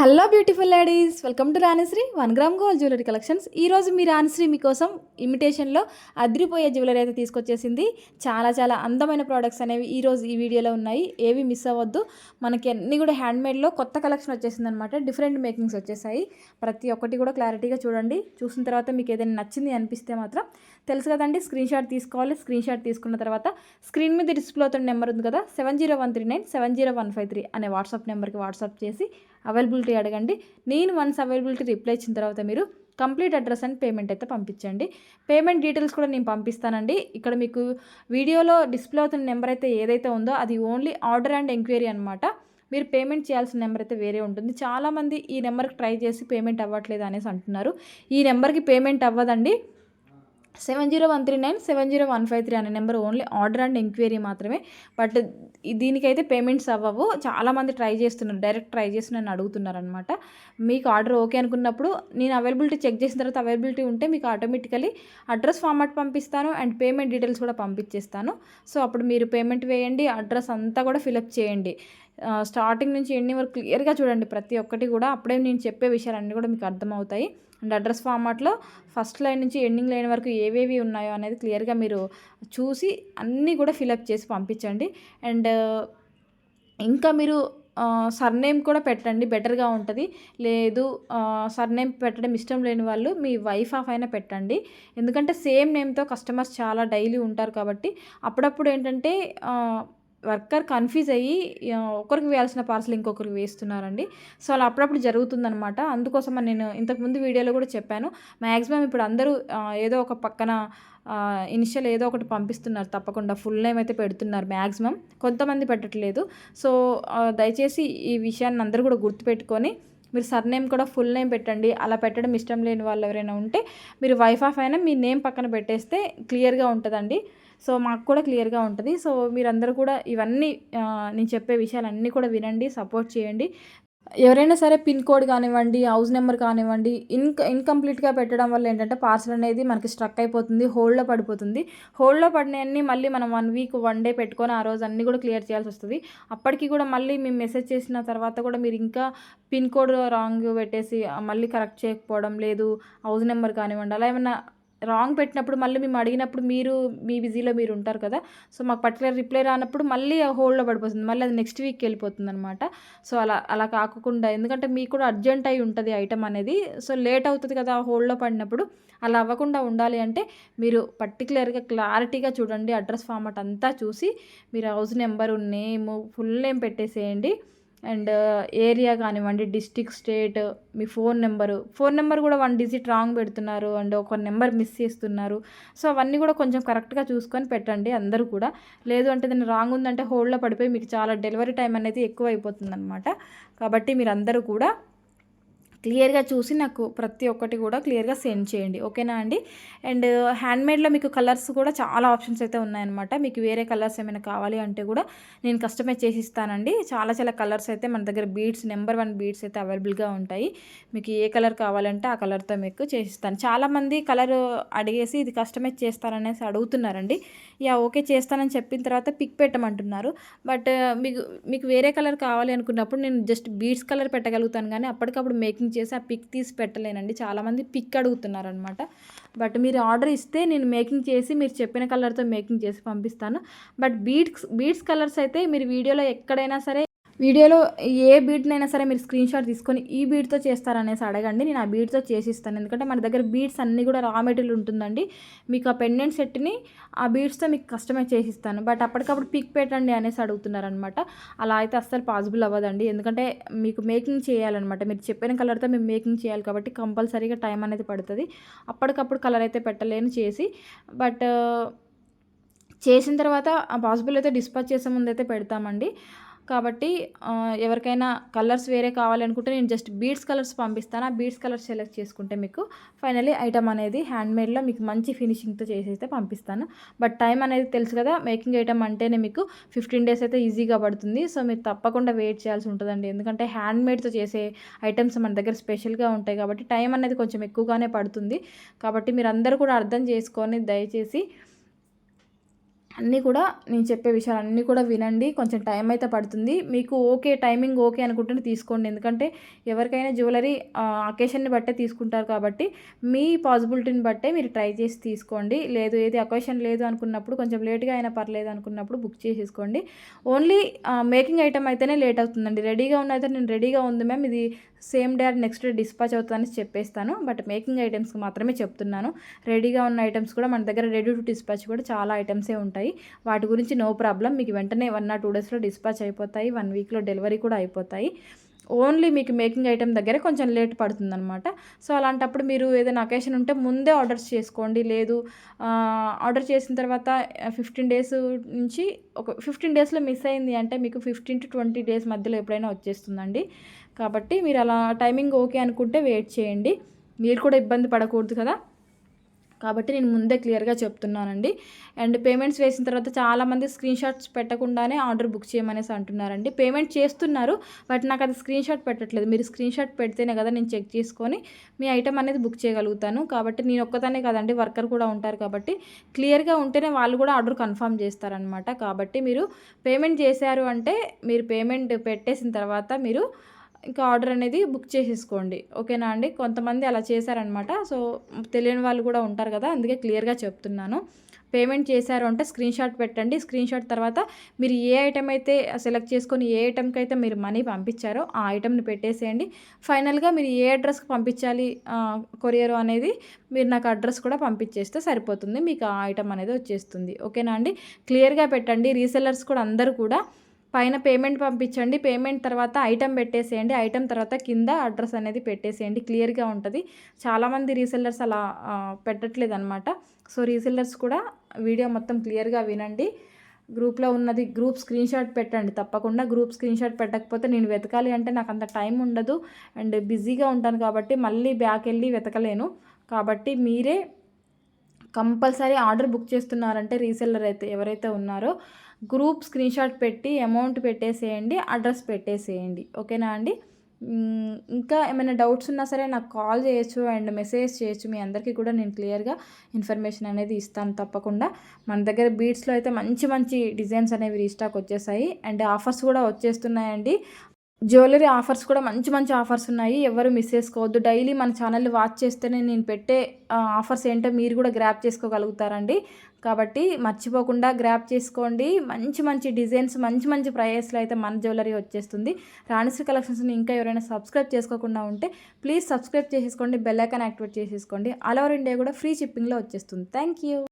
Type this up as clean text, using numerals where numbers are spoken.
Hello beautiful ladies, welcome to Ranishri 1 gram gold jewellery collections. ఈరోజు మీ రాణిశ్రీ మీకోసం ఇమిటేషన్లో అదిరిపోయే జ్యువెలరీ అయితే తీసుకొచ్చేసింది. చాలా చాలా అందమైన ప్రోడక్ట్స్ అనేవి ఈరోజు ఈ వీడియోలో ఉన్నాయి. ఏవి మిస్ అవ్వద్దు. మనకి అన్నీ కూడా హ్యాండ్మేడ్లో కొత్త కలెక్షన్ వచ్చేసింది అనమాట. డిఫరెంట్ మేకింగ్స్ వచ్చేసాయి. ప్రతి ఒక్కటి కూడా క్లారిటీగా చూడండి. చూసిన తర్వాత మీకు ఏదైనా నచ్చింది అనిపిస్తే మాత్రం తెలుసు కదండి, స్క్రీన్ షాట్ తీసుకోవాలి. స్క్రీన్ షాట్ తీసుకున్న తర్వాత స్క్రీన్ మీద డిస్ప్లే అవుతున్న నెంబర్ ఉంది కదా, 7013970153 అనే వాట్సాప్ నెంబర్కి వాట్సాప్ చేసి అవైలబిలిటీ అడగండి. నేను వన్స్ అవైలబిలిటీ రిప్లై ఇచ్చిన తర్వాత మీరు కంప్లీట్ అడ్రస్ అండ్ పేమెంట్ అయితే పంపించండి. పేమెంట్ డీటెయిల్స్ కూడా నేను పంపిస్తానండి. ఇక్కడ మీకు వీడియోలో డిస్ప్లే అవుతున్న నెంబర్ అయితే ఏదైతే ఉందో అది ఓన్లీ ఆర్డర్ అండ్ ఎంక్వైరీ అనమాట. మీరు పేమెంట్ చేయాల్సిన నెంబర్ అయితే వేరే ఉంటుంది. చాలామంది ఈ నెంబర్కి ట్రై చేసి పేమెంట్ అవ్వట్లేదు అనేసి అంటున్నారు. ఈ నెంబర్కి పేమెంట్ అవ్వదండి. 7013970153 అనే number only order and enquiry మాత్రమే. బట్ దీనికైతే పేమెంట్స్ అవ్వవు. చాలామంది ట్రై చేస్తున్నారు, డైరెక్ట్ ట్రై చేసి నన్ను అడుగుతున్నారు అనమాట. మీకు ఆర్డర్ ఓకే అనుకున్నప్పుడు నేను అవైలబిలిటీ చెక్ చేసిన తర్వాత అవైలబిలిటీ ఉంటే మీకు ఆటోమేటికలీ అడ్రస్ ఫార్మాట్ పంపిస్తాను అండ్ పేమెంట్ డీటెయిల్స్ కూడా పంపించేస్తాను. సో అప్పుడు మీరు పేమెంట్ వేయండి, అడ్రస్ అంతా కూడా ఫిలప్ చేయండి. స్టార్టింగ్ నుంచి ఎండింగ్ వరకు క్లియర్గా చూడండి ప్రతి ఒక్కటి కూడా. అప్పుడే నేను చెప్పే విషయాలన్నీ కూడా మీకు అర్థమవుతాయి. అండ్ అడ్రస్ ఫార్మాట్లో ఫస్ట్ లైన్ నుంచి ఎండింగ్ లైన్ వరకు ఏవేవి ఉన్నాయో అనేది క్లియర్గా మీరు చూసి అన్నీ కూడా ఫిలప్ చేసి పంపించండి. అండ్ ఇంకా మీరు సర్నేమ్ కూడా పెట్టండి, బెటర్గా ఉంటుంది. లేదు సర్నేమ్ పెట్టడం ఇష్టం లేని వాళ్ళు మీ వైఫ్ ఆఫ్ అయినా పెట్టండి. ఎందుకంటే సేమ్ నేమ్తో కస్టమర్స్ చాలా డైలీ ఉంటారు కాబట్టి అప్పుడప్పుడు ఏంటంటే వర్కర్ కన్ఫ్యూజ్ అయ్యి ఒకరికి వేయాల్సిన పార్సల్ ఇంకొకరికి వేస్తున్నారండి. సో అలా అప్పుడప్పుడు జరుగుతుందనమాట. అందుకోసం నేను ఇంతకుముందు వీడియోలో కూడా చెప్పాను. మ్యాక్సిమం ఇప్పుడు అందరూ ఏదో ఒక పక్కన ఇనిషియల్ ఏదో ఒకటి పంపిస్తున్నారు, తప్పకుండా ఫుల్ నేమ్ అయితే పెడుతున్నారు మ్యాక్సిమం. కొంతమంది పెట్టట్లేదు. సో దయచేసి ఈ విషయాన్ని అందరూ కూడా గుర్తుపెట్టుకొని మీరు సర్నేమ్ కూడా ఫుల్ నేమ్ పెట్టండి. అలా పెట్టడం ఇష్టం లేని వాళ్ళు ఎవరైనా ఉంటే మీరు వైఫ్ ఆఫ్ అయినా మీ నేమ్ పక్కన పెట్టేస్తే క్లియర్గా ఉంటుందండి. సో మాకు కూడా క్లియర్గా ఉంటుంది. సో మీరందరూ కూడా ఇవన్నీ నేను చెప్పే విషయాలన్నీ కూడా వినండి, సపోర్ట్ చేయండి. ఎవరైనా సరే పిన్ కోడ్ కానివ్వండి, హౌస్ నెంబర్ కానివ్వండి, ఇన్కంప్లీట్గా పెట్టడం వల్ల ఏంటంటే పార్సల్ అనేది మనకి స్ట్రక్ అయిపోతుంది, హోల్డ్లో పడిపోతుంది. హోల్డ్లో పడినవన్నీ మళ్ళీ మనం 1 వీక్ 1 డే పెట్టుకొని ఆ రోజు అన్నీ కూడా క్లియర్ చేయాల్సి వస్తుంది. అప్పటికి కూడా మళ్ళీ మేము మెసేజ్ చేసిన తర్వాత కూడా మీరు ఇంకా పిన్ కోడ్ రాంగ్ పెట్టేసి మళ్ళీ కరెక్ట్ చేయకపోవడం, లేదు హౌస్ నెంబర్ కానివ్వండి, అలా ఏమన్నా రాంగ్ పెట్టినప్పుడు మళ్ళీ మేము అడిగినప్పుడు మీరు మీ బిజీలో మీరు ఉంటారు కదా. సో మాకు పర్టికులర్ రిప్లై రానప్పుడు మళ్ళీ హోల్డ్లో పడిపోతుంది, మళ్ళీ అది నెక్స్ట్ వీక్కి వెళ్ళిపోతుంది అనమాట. సో అలా అలా కాకుండా, ఎందుకంటే మీకు కూడా అర్జెంట్ అయి ఉంటుంది ఐటమ్ అనేది. సో లేట్ అవుతుంది కదా హోల్డ్లో పడినప్పుడు. అలా అవ్వకుండా ఉండాలి అంటే మీరు పర్టికులర్గా క్లారిటీగా చూడండి. అడ్రస్ ఫార్మాట్ అంతా చూసి మీరు హౌస్ నెంబరు, నేము, ఫుల్ నేమ్ పెట్టేసేయండి. అండ్ ఏరియా కానివ్వండి, డిస్ట్రిక్ట్, స్టేట్, మీ ఫోన్ నెంబర్ కూడా 1 డిజిట్ రాంగ్ పెడుతున్నారు అండ్ ఒక నెంబర్ మిస్ చేస్తున్నారు. సో అవన్నీ కూడా కొంచెం కరెక్ట్గా చూసుకొని పెట్టండి అందరూ కూడా. లేదు అంటే దాన్ని రాంగ్ ఉందంటే హోల్డ్లో పడిపోయి మీకు చాలా డెలివరీ టైం అనేది ఎక్కువ అయిపోతుంది అనమాట. కాబట్టి మీరు అందరూ కూడా క్లియర్గా చూసి నాకు ప్రతి ఒక్కటి కూడా క్లియర్గా సెండ్ చేయండి, ఓకేనా అండి. అండ్ హ్యాండ్మేడ్లో మీకు కలర్స్ కూడా చాలా ఆప్షన్స్ అయితే ఉన్నాయన్నమాట. మీకు వేరే కలర్స్ ఏమైనా కావాలి అంటే కూడా నేను కస్టమైజ్ చేసి ఇస్తానండి. చాలా చాలా కలర్స్ అయితే మన దగ్గర బీడ్స్ నెంబర్ 1 బీడ్స్ అయితే అవైలబుల్గా ఉంటాయి. మీకు ఏ కలర్ కావాలంటే ఆ కలర్తో మీకు చేసిస్తాను. చాలామంది కలర్ అడిగేసి ఇది కస్టమైజ్ చేస్తారనేసి అడుగుతున్నారండి. ఓకే చేస్తానని చెప్పిన తర్వాత పిక్ పెట్టమంటున్నారు. బట్ మీకు వేరే కలర్ కావాలి అనుకున్నప్పుడు నేను జస్ట్ బీడ్స్ కలర్ పెట్టగలుగుతాను, కానీ అప్పటికప్పుడు మేకింగ్ చేసి ఆ పిక్ తీసి పెట్టలేనండి. చాలామంది పిక్ అడుగుతున్నారనమాట. బట్ మీరు ఆర్డర్ ఇస్తే నేను మేకింగ్ చేసి మీరు చెప్పిన కలర్తో మేకింగ్ చేసి పంపిస్తాను. బట్ బీడ్స్ కలర్స్ అయితే మీరు వీడియోలో ఎక్కడైనా సరే, వీడియోలో ఏ బీడ్నైనా సరే మీరు స్క్రీన్ షాట్ తీసుకొని ఈ బీడ్తో చేస్తారనేసి అడగండి, నేను ఆ బీడ్తో చేసిస్తాను. ఎందుకంటే మన దగ్గర బీడ్స్ అన్నీ కూడా రా మెటీరియల్ ఉంటుందండి. మీకు ఆ పెండెంట్ సెట్ని ఆ బీడ్స్తో మీకు కస్టమైజ్ చేసిస్తాను. బట్ అప్పటికప్పుడు పిక్ పెట్టండి అనేసి అడుగుతున్నారనమాట. అలా అయితే అస్సలు పాసిబుల్ అవ్వదండి. ఎందుకంటే మీకు మేకింగ్ చేయాలన్నమాట. మీరు చెప్పిన కలర్తో మేము మేకింగ్ చేయాలి కాబట్టి కంపల్సరీగా టైం అనేది పడుతుంది. అప్పటికప్పుడు కలర్ అయితే పెట్టలేను చేసి. బట్ చేసిన తర్వాత ఆ పాసిబుల్ అయితే డిస్పాచ్ చేసే ముందు అయితే పెడతామండి. కాబట్టి ఎవరికైనా కలర్స్ వేరే కావాలనుకుంటే నేను జస్ట్ బీడ్స్ కలర్స్ పంపిస్తాను. ఆ బీడ్స్ కలర్స్ సెలెక్ట్ చేసుకుంటే మీకు ఫైనలీ ఐటమ్ అనేది హ్యాండ్మేడ్లో మీకు మంచి ఫినిషింగ్తో చేసి పంపిస్తాను. బట్ టైం అనేది తెలుసు కదా, మేకింగ్ ఐటమ్ అంటేనే మీకు 15 డేస్ అయితే ఈజీగా పడుతుంది. సో మీరు తప్పకుండా వెయిట్ చేయాల్సి ఉంటుందండి. ఎందుకంటే హ్యాండ్మేడ్తో చేసే ఐటమ్స్ మన దగ్గర స్పెషల్గా ఉంటాయి కాబట్టి టైం అనేది కొంచెం ఎక్కువగానే పడుతుంది. కాబట్టి మీరు అందరూ కూడా అర్థం చేసుకొని దయచేసి అన్నీ కూడా నేను చెప్పే విషయాలన్నీ కూడా వినండి. కొంచెం టైం అయితే పడుతుంది. మీకు ఓకే, టైమింగ్ ఓకే అనుకుంటేనే తీసుకోండి. ఎందుకంటే ఎవరికైనా జ్యువెలరీ అకేషన్‌ని బట్టే తీసుకుంటారు కాబట్టి, మీ పాసిబిలిటీని బట్టే మీరు ట్రై చేసి తీసుకోండి. లేదు ఏది అకేషన్ లేదు అనుకున్నప్పుడు, కొంచెం లేట్‌గా అయినా పర్లేదు అనుకున్నప్పుడు బుక్ చేసేసుకోండి. ఓన్లీ మేకింగ్ ఐటెమ్ అయితేనే లేట్ అవుతుందండి. రెడీగా ఉన్నదైతే నేను రెడీగా ఉంది మ్యామ్, ఇది same day or next day dispatch అవుతుందని చెప్పేస్తాను. బట్ మేకింగ్ ఐటెమ్స్‌కి మాత్రమే చెప్తున్నాను. రెడీగా ఉన్న ఐటెమ్స్ కూడా మన దగ్గర రెడీ టు డిస్పాచ్ కూడా చాలా ఐటెమ్సే ఉంటాయి. వాటి గురించి నో ప్రాబ్లమ్. మీకు వెంటనే 1 ఆర్ 2 డేస్‌లో డిస్పాచ్ అయిపోతాయి. 1 వీక్‌లో డెలివరీ కూడా అయిపోతాయి. ఓన్లీ మీకు మేకింగ్ ఐటెమ్ దగ్గరే కొంచెం లేట్ పడుతుందనమాట. సో, అలాంటప్పుడు మీరు ఏదైనా అకేషన్ ఉంటే ముందే ఆర్డర్స్ చేసుకోండి. లేదు ఆర్డర్ చేసిన తర్వాత 15 డేస్ నుంచి ఒక 15 డేస్‌లో మిస్ అయింది అంటే మీకు 15-20 డేస్ మధ్యలో ఎప్పుడైనా వచ్చేస్తుందండి. కాబట్టి మీరు అలా టైమింగ్ ఓకే అనుకుంటే వెయిట్ చేయండి. మీరు కూడా ఇబ్బంది పడకూడదు కదా! కాబట్టి నేను ముందే క్లియర్‌గా చెప్తున్నానండి. అండ్ పేమెంట్స్ వేసిన తర్వాత చాలామంది స్క్రీన్‌షాట్స్ పెట్టకుండానే ఆర్డర్ బుక్ చేయమనేసి అంటున్నారండి. పేమెంట్ చేస్తున్నారు. బట్ నాకు అది స్క్రీన్‌షాట్ పెట్టట్లేదు. మీరు స్క్రీన్‌షాట్ పెడితేనే కదా నేను చెక్ చేసుకొని మీ ఐటెమ్ అనేది బుక్ చేయగలుగుతాను. కాబట్టి నేను ఒక్కదాన్నే కాదండి, వర్కర్ కూడా ఉంటారు కాబట్టి క్లియర్‌గా ఉంటేనే వాళ్ళు కూడా ఆర్డర్ కన్ఫర్మ్ చేస్తారనమాట. కాబట్టి మీరు పేమెంట్ చేశారు అంటే మీరు పేమెంట్ పెట్టేసిన తర్వాత మీరు ఇంకా ఆర్డర్ అనేది బుక్ చేసేసుకోండి. ఓకేనా అండి? కొంతమంది అలా చేశారనమాట. సో, తెలియని వాళ్ళు కూడా ఉంటారు కదా! అందుకే క్లియర్‌గా చెప్తున్నాను. పేమెంట్ చేశారు అంటే స్క్రీన్‌షాట్ పెట్టండి. స్క్రీన్‌షాట్ తర్వాత మీరు ఏ ఐటెమ్ అయితే సెలెక్ట్ చేసుకొని ఏ ఐటెమ్‌కైతే మీరు మనీ పంపించారో ఆ ఐటెమ్‌ని పెట్టేసేయండి. ఫైనల్‌గా మీరు ఏ అడ్రస్‌కి పంపించాలి కొరియర్ అనేది మీరు నాకు అడ్రస్ కూడా పంపించేస్తే సరిపోతుంది. మీకు ఆ ఐటెమ్ అనేది వచ్చేస్తుంది. ఓకేనా అండి? క్లియర్‌గా పెట్టండి. రీసెల్లర్స్ కూడా అందరూ కూడా పైన పేమెంట్ పంపించండి. పేమెంట్ తర్వాత ఐటెమ్ పెట్టేసేయండి. ఐటెమ్ తర్వాత కింద అడ్రస్ అనేది పెట్టేసేయండి. క్లియర్‌గా ఉంటది. చాలామంది రీసెల్లర్స్ అలా పెట్టట్లేదనమాట. సో, రీసెల్లర్స్ కూడా వీడియో మొత్తం క్లియర్‌గా వినండి. గ్రూప్‌లో ఉన్నది గ్రూప్ స్క్రీన్‌షాట్ పెట్టండి. తప్పకుండా గ్రూప్ స్క్రీన్‌షాట్ పెట్టకపోతే నేను వెతకాలి అంటే నాకంత టైం ఉండదు. అండ్ బిజీగా ఉంటాను కాబట్టి మళ్ళీ బ్యాకెళ్ళి వెతకలేను. కాబట్టి మీరే కంపల్సరీ ఆర్డర్ బుక్ చేస్తున్నారంటే రీసెల్లర్ అయితే ఎవరైతే ఉన్నారో గ్రూప్ స్క్రీన్‌షాట్ పెట్టి అమౌంట్ పెట్టేసేయండి. అడ్రస్ పెట్టేసేయండి. ఓకేనా అండి? ఇంకా ఏమైనా డౌట్స్ ఉన్నా సరే నాకు కాల్ చేయొచ్చు అండ్ మెసేజ్ చేయొచ్చు. మీ అందరికీ కూడా నేను క్లియర్‌గా ఇన్ఫర్మేషన్ అనేది ఇస్తాను తప్పకుండా. మన దగ్గర బీడ్స్‌లో అయితే మంచి మంచి డిజైన్స్ అనేవి రీస్టాక్ వచ్చేసాయి. అండ్ ఆఫర్స్ కూడా వచ్చేస్తున్నాయండి. జ్యువెలరీ ఆఫర్స్ కూడా మంచి మంచి ఆఫర్స్ ఉన్నాయి. ఎవ్వరు మిస్ చేసుకోవద్దు. డైలీ మన ఛానల్‌ని వాచ్ చేస్తేనే నేను పెట్టే ఆఫర్స్ ఏంటో మీరు కూడా గ్రాబ్ చేసుకోగలుగుతారండి. కాబట్టి మర్చిపోకుండా గ్రాబ్ చేసుకోండి. మంచి మంచి డిజైన్స్, మంచి మంచి ప్రైజెస్‌లో అయితే మన జ్యువెలరీ వచ్చేస్తుంది. రాణిశ్రీ కలెక్షన్స్‌ని ఇంకా ఎవరైనా సబ్స్క్రైబ్ చేసుకోకుండా ఉంటే ప్లీజ్ సబ్స్క్రైబ్ చేసేసుకోండి. బెల్ ఐకాన్ యాక్టివేట్ చేసేసుకోండి. ఆల్ ఓవర్ ఇండియా కూడా ఫ్రీ షిప్పింగ్‌లో వచ్చేస్తుంది. Thank you.